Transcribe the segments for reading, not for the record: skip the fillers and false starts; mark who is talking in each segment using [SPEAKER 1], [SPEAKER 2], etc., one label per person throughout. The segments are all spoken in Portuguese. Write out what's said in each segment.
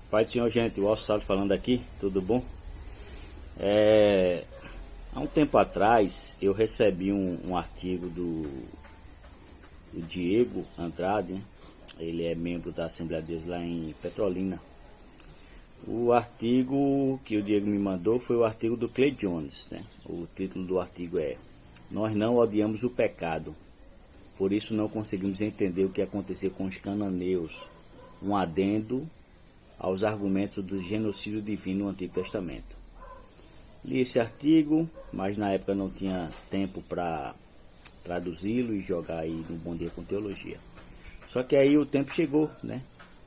[SPEAKER 1] Pai do Senhor, gente, o Alço Salles falando aqui, tudo bom? Há um tempo atrás eu recebi um artigo do Diego Andrade, né? Ele é membro da Assembleia de Deus lá em Petrolina. O artigo que o Diego me mandou foi o artigo do Clay Jones, né? O título do artigo é: Nós não odiamos o pecado, por isso não conseguimos entender o que aconteceu com os cananeus. Um adendo aos argumentos do genocídio divino no Antigo Testamento. Li esse artigo, mas na época não tinha tempo para traduzi-lo e jogar aí no Bom Dia com Teologia. Só que aí o tempo chegou, né?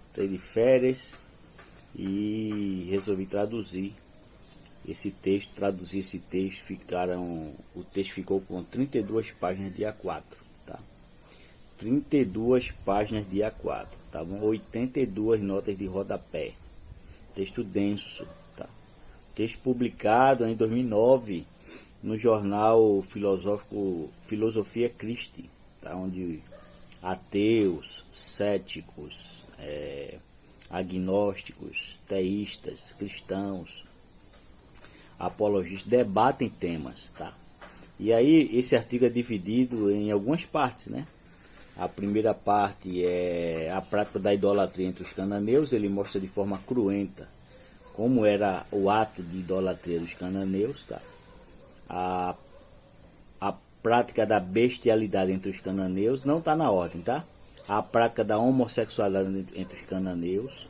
[SPEAKER 1] Estou de férias e resolvi traduzir esse texto. O texto ficou com 32 páginas de A4, tá? 32 páginas de A4, tá bom? 82 notas de rodapé. Texto denso, tá? Texto publicado em 2009 no jornal filosófico Filosofia Christi, tá? Onde ateus, céticos, agnósticos, teístas, cristãos, apologistas debatem temas, tá? E aí esse artigo é dividido em algumas partes, né? A primeira parte é a prática da idolatria entre os cananeus. Ele mostra de forma cruenta como era o ato de idolatria dos cananeus, tá? A prática da bestialidade entre os cananeus não está na ordem, tá? A prática da homossexualidade entre os cananeus,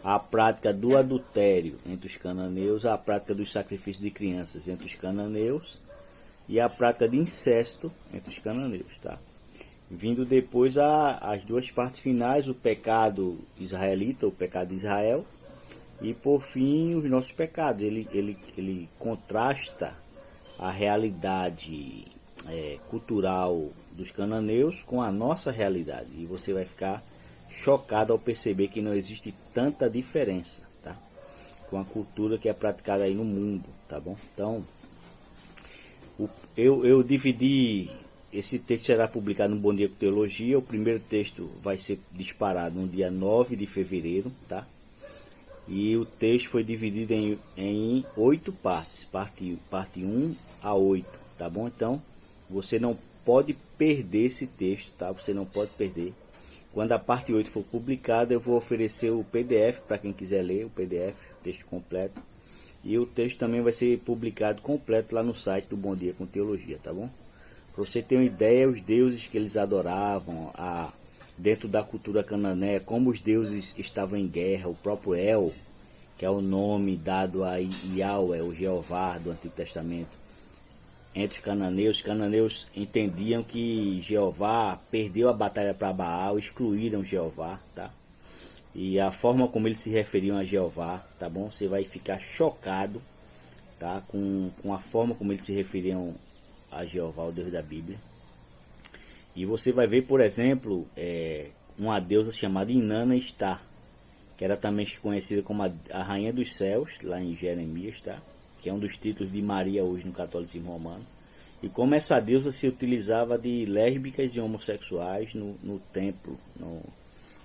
[SPEAKER 1] a prática do adultério entre os cananeus, a prática dos sacrifícios de crianças entre os cananeus e a prática de incesto entre os cananeus, tá? Vindo depois as duas partes finais, o pecado israelita, o pecado de Israel, e por fim os nossos pecados. Ele contrasta a realidade cultural dos cananeus com a nossa realidade, e você vai ficar chocado ao perceber que não existe tanta diferença, tá? Com a cultura que é praticada aí no mundo, tá bom? Então, eu dividi. Esse texto será publicado no Bom Dia com Teologia. O primeiro texto vai ser disparado no dia 9 de fevereiro, tá? E o texto foi dividido em 8 partes, parte 1 a 8, tá bom? Então, você não pode perder esse texto, tá? Você não pode perder. Quando a parte 8 for publicada, eu vou oferecer o PDF para quem quiser ler, o PDF, o texto completo. E o texto também vai ser publicado completo lá no site do Bom Dia com Teologia, tá bom? Para você ter uma ideia, os deuses que eles adoravam dentro da cultura cananeia, como os deuses estavam em guerra, o próprio El, que é o nome dado a Yahweh, o Jeová do Antigo Testamento, entre os cananeus entendiam que Jeová perdeu a batalha para Baal, excluíram Jeová, tá? E a forma como eles se referiam a Jeová, tá bom? Você vai ficar chocado, tá? Com a forma como eles se referiam a Jeová, o Deus da Bíblia. E você vai ver, por exemplo, uma deusa chamada Inanna Estar, que era também conhecida como a Rainha dos Céus, lá em Jeremias, tá? Que é um dos títulos de Maria hoje no catolicismo romano. E como essa deusa se utilizava de lésbicas e homossexuais no templo,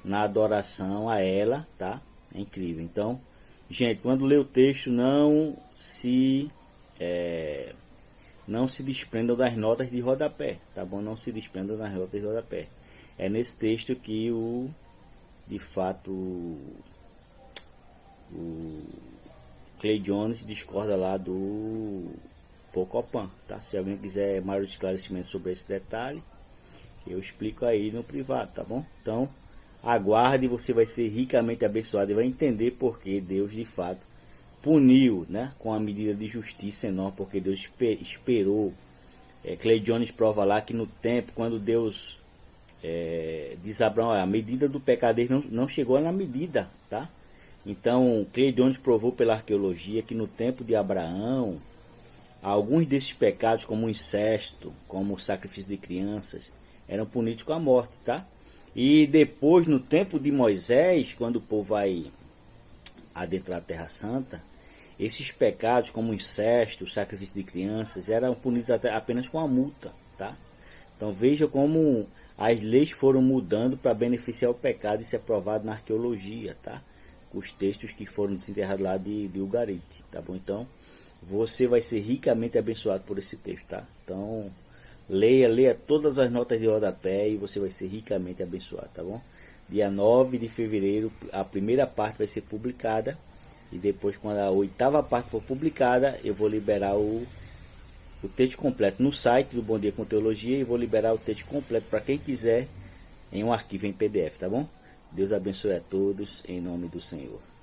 [SPEAKER 1] na adoração a ela, tá? É incrível. Então, gente, quando lê o texto, não se desprendam das notas de rodapé, tá bom? Não se desprendam das notas de rodapé. É nesse texto que de fato o Clay Jones discorda lá do Pocopan, tá? Se alguém quiser maior esclarecimento sobre esse detalhe, eu explico aí no privado, tá bom? Então, aguarde, você vai ser ricamente abençoado e vai entender porque Deus de fato puniu, né, com a medida de justiça enorme, porque Deus esperou. Clay Jones prova lá que no tempo, quando Deus diz a Abraão, a medida do pecado dele não chegou na medida, tá? Então, Clay Jones provou pela arqueologia que no tempo de Abraão, alguns desses pecados, como o incesto, como o sacrifício de crianças, eram punidos com a morte, tá? E depois, no tempo de Moisés, quando o povo vai adentrar a Terra Santa, esses pecados, como o incesto, o sacrifício de crianças, eram punidos apenas com a multa, tá? Então veja como as leis foram mudando para beneficiar o pecado. Isso é provado na arqueologia, tá? os textos que foram desenterrados lá de Ugarite, tá bom? Então, você vai ser ricamente abençoado por esse texto, tá? Então, leia todas as notas de rodapé e você vai ser ricamente abençoado, tá bom? Dia 9 de fevereiro, a primeira parte vai ser publicada. E depois, quando a 8ª parte for publicada, eu vou liberar o texto completo no site do Bom Dia com Teologia. E vou liberar o texto completo para quem quiser em um arquivo em PDF, tá bom? Deus abençoe a todos, em nome do Senhor.